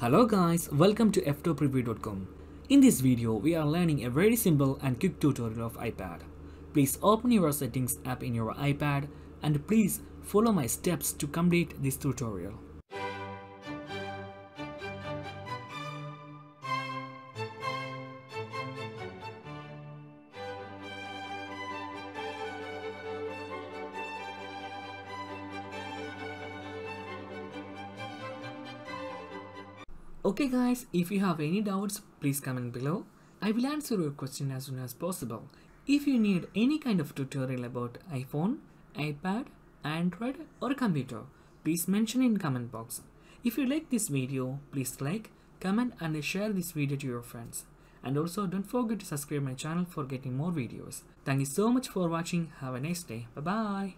Hello guys, welcome to Ftopreview.com. In this video, we are learning a very simple and quick tutorial of iPad. Please open your settings app in your iPad and please follow my steps to complete this tutorial. Okay guys, if you have any doubts, please comment below. I will answer your question as soon as possible. If you need any kind of tutorial about iPhone, iPad, Android or computer, please mention in comment box. If you like this video, please like, comment and share this video to your friends. And also don't forget to subscribe my channel for getting more videos. Thank you so much for watching. Have a nice day. Bye bye.